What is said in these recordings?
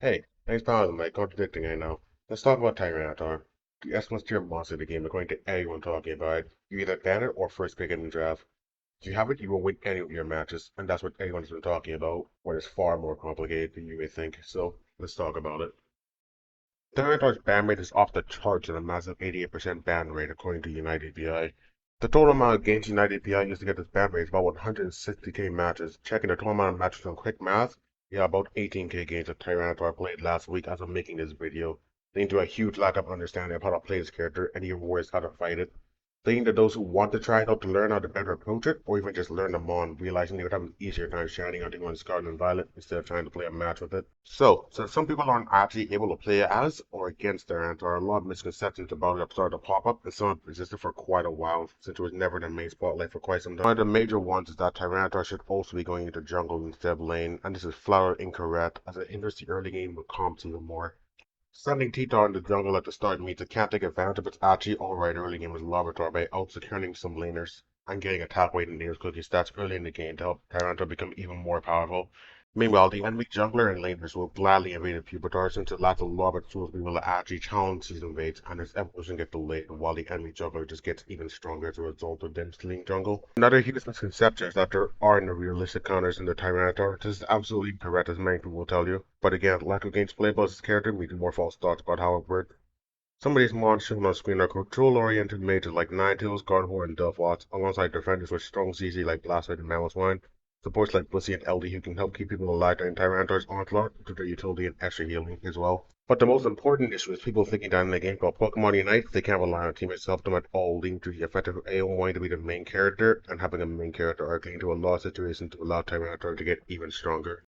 Hey, thanks for having me. Contradicting I know. Let's talk about Tyranitar. The S tier monster of the game, according to everyone talking about it. You either ban it or first pick it in the draft. If you have it, you will win any of your matches, and that's what everyone's been talking about, when it's far more complicated than you may think. So, let's talk about it. Tyranitar's ban rate is off the charts at a massive 88% ban rate, according to uniteapi. The total amount of games uniteapi used to get this ban rate is about 160k matches. Checking the total amount of matches on quick math, yeah, about 18k games that Tyranitar played last week as of making this video, leading to a huge lack of understanding of how to play this character and even worse, how to fight it. Leading to those who want to try it out to learn how to better approach it, or even just learn the mon, realizing they would have an easier time shining out on Scarlet and Violet instead of trying to play a match with it. So, since some people aren't actually able to play it as or against their ant, there are a lot of misconceptions about it that started to pop up, and some have existed for quite a while, since it was never the main spotlight for quite some time. One of the major ones is that Tyranitar should also be going into jungle instead of lane, and this is flat out incorrect, as it hinders the early game with comps even more. Sending T-Tar in the jungle at the start means it can't take advantage of its actually alright early game as Laboratory by out-securing some laners and getting attack weight and nails cookie stats early in the game to help Tyranitar become even more powerful. Meanwhile, the enemy jungler and laners will gladly invade a Pupitar since it lacks a lot of tools to be able to actually challenge these invades and its evolution gets delayed while the enemy jungler just gets even stronger as a result of them stealing jungle. Another huge misconception is that there are no realistic counters in the Tyranitar. This is absolutely incorrect as many people will tell you, but again, lack of games playable as this character leads to more false thoughts about how it works. Some of these mons shown on screen are control-oriented mages like Ninetales, Gardevoir, and Duffwatts, alongside defenders with strong CC like Blastoise and Mamoswine, supports like Bussy and LD who can help keep people alive during Tyranitar's onslaught due to their utility and extra healing as well. But the most important issue is people thinking that in a game called Pokemon Unite, they can't rely on teammates to help them at all, leading to the effect of AO wanting to be the main character and having a main character arc leading to a lot of situations to allow Tyranitar to get even stronger.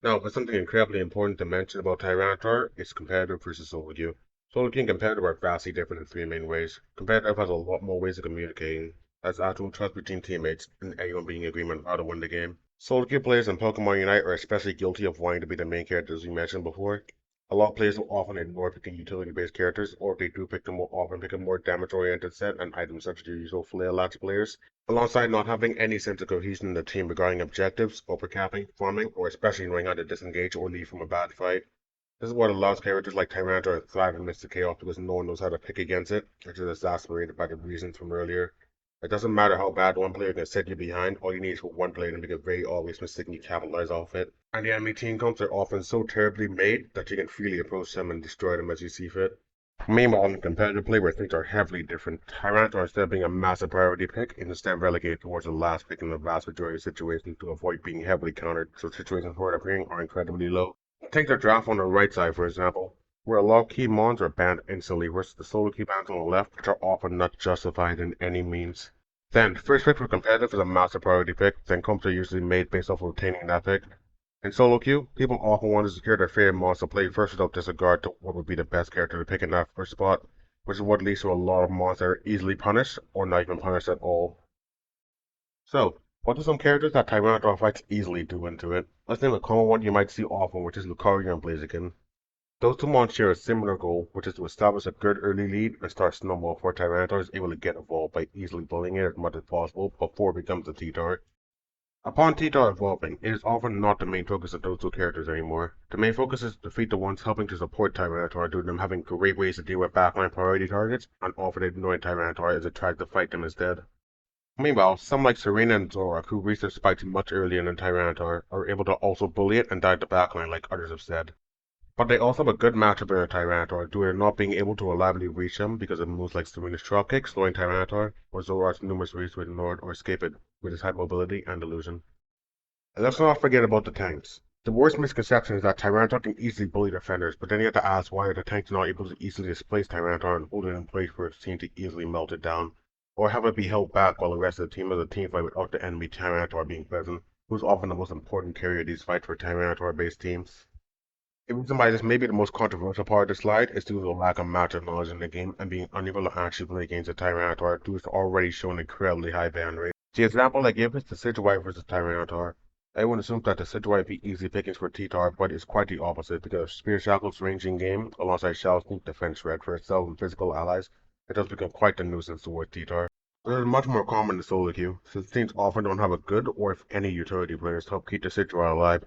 Now, but something incredibly important to mention about Tyranitar is competitive versus solo queue. Solo queue and competitive are vastly different in three main ways. Competitive has a lot more ways of communicating, as actual trust between teammates, and everyone being in agreement on how to win the game. Solo queue players in Pokemon Unite are especially guilty of wanting to be the main characters we mentioned before. A lot of players will often ignore picking utility-based characters, or if they do pick them, will often pick a more damage-oriented set and items such as your usual flail lax players, alongside not having any sense of cohesion in the team regarding objectives, overcapping, farming, or especially knowing how to disengage or leave from a bad fight. This is what allows characters like Tyranitar to thrive in Mystic Chaos because no one knows how to pick against it, which is exasperated by the reasons from earlier. It doesn't matter how bad one player can set you behind, all you need is for one player to make a very obvious mistake and you capitalize off it. And the enemy team comps are often so terribly made that you can freely approach them and destroy them as you see fit. Meanwhile, in competitive play where things are heavily different, Tyranitar instead of being a massive priority pick is instead relegated towards the last pick in the vast majority of situations to avoid being heavily countered, so situations where it appearing are incredibly low. Take the draft on the right side, for example, where a lot of key mons are banned instantly versus the solo key bans on the left, which are often not justified in any means. Then, first pick for competitive is a massive priority pick, then comps are usually made based off of retaining that pick. In solo queue, people often want to secure their favorite monster play first without disregard to what would be the best character to pick in that first spot, which is what leads to a lot of monsters that are easily punished or not even punished at all. So, what do some characters that Tyranitar fights easily do into it? Let's name a common one you might see often, which is Lucario and Blaziken. Those two monsters share a similar goal, which is to establish a good early lead and start snowball before Tyranitar is able to get involved by easily bullying it as much as possible before it becomes a T-Tar. Upon T-Tar evolving, it is often not the main focus of those two characters anymore. The main focus is to defeat the ones helping to support Tyranitar due to them having great ways to deal with backline priority targets, and often ignoring Tyranitar as it tries to fight them instead. Meanwhile, some like Serena and Zorak, who reach their spikes much earlier than Tyranitar, are able to also bully it and dive the backline like others have said. But they also have a good matchup in a Tyranitar due to not being able to reliably reach them because of moves like Serena's drop kick, slowing Tyranitar, or Zorak's numerous ways to ignore it or escape it with his high mobility and illusion. And let's not forget about the tanks. The worst misconception is that Tyranitar can easily bully defenders, but then you have to ask why are the tanks not able to easily displace Tyranitar and hold it in place for its team to easily melt it down, or have it be held back while the rest of the team has a team fight without the enemy Tyranitar being present, who's often the most important carrier of these fights for Tyranitar-based teams. The reason why this may be the most controversial part of the slide is due to the lack of matchup knowledge in the game and being unable to actually play against a Tyranitar due to already showing incredibly high ban rate. The example I give is the Sidgewai versus Tyranitar. Everyone assumes that the Sidgewai be easy pickings for T-Tar, but it's quite the opposite because Spear Shackle's ranging game, alongside Shell's Sneak defense red for itself and physical allies, it does become quite the nuisance towards T-Tar. This is much more common in solo queue, since teams often don't have a good or if any utility players to help keep the Sidgewai alive,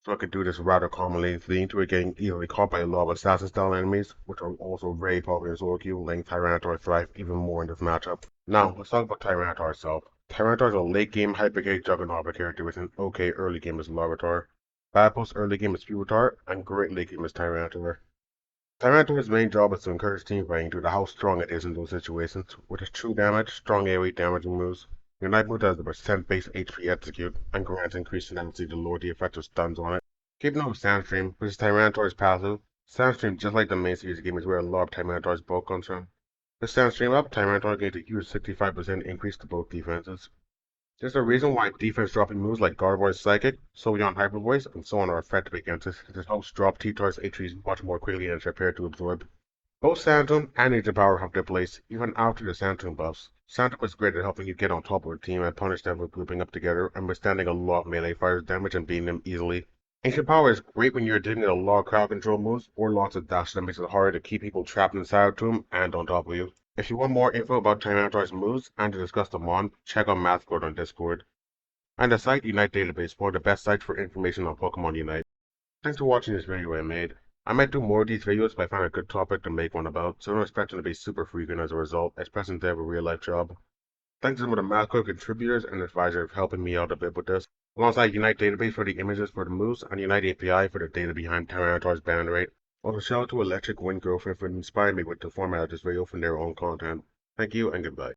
so I could do this rather commonly, leading to it getting easily caught by a lot of assassin-style enemies, which are also very popular in solo queue, letting Tyranitar thrive even more in this matchup. Now, let's talk about Tyranitar itself. Tyranitar is a late-game hyper-K juggernaut of a character with an okay early game as Larvitar, bad post early game as Pupitar, and great late game as Tyranitar. Tyranitar's main job is to encourage team fighting due to how strong it is in those situations. With its true damage, strong AoE damaging moves, your Night Move does the percent-based HP execute, and grants increased tendency to lower the effect of stuns on it. Keeping up with Sandstream, which is Tyranitar's passive, Sandstream, just like the main series game, is where a lot of Tyranitar's bulk comes from. With Sandstream up, Tyranitar gains a huge 65% increase to both defenses. There's a reason why defense dropping moves like Gardevoir's Psychic, Sylveon Hyper Voice, and so on are effective against it. This helps drop T-Tar's HPs much more quickly than it's prepared to absorb. Both Santum and Nature Power have their place, even after the Santum buffs. Santum is great at helping you get on top of a team and punish them for grouping up together and withstanding a lot of melee fighters' damage and beating them easily. Ancient Power is great when you're dealing with a lot of crowd control moves or lots of dash that makes it harder to keep people trapped inside a tomb and on top of you. If you want more info about Tyranitar's moves and to discuss them on, check out Mathcode on Discord. And the site Unite Database, one of the best sites for information on Pokemon Unite. Thanks for watching this video I made. I might do more of these videos if I find a good topic to make one about, so don't expect them to be super frequent as a result, especially since I have a real life job. Thanks to some of the Mathcode contributors and advisors for helping me out a bit with this, alongside Unite Database for the images for the moves and Unite API for the data behind Tyranitar's ban rate. Also shout out to Electric Wind Girlfriend for inspiring me with the format of this video from their own content. Thank you and goodbye.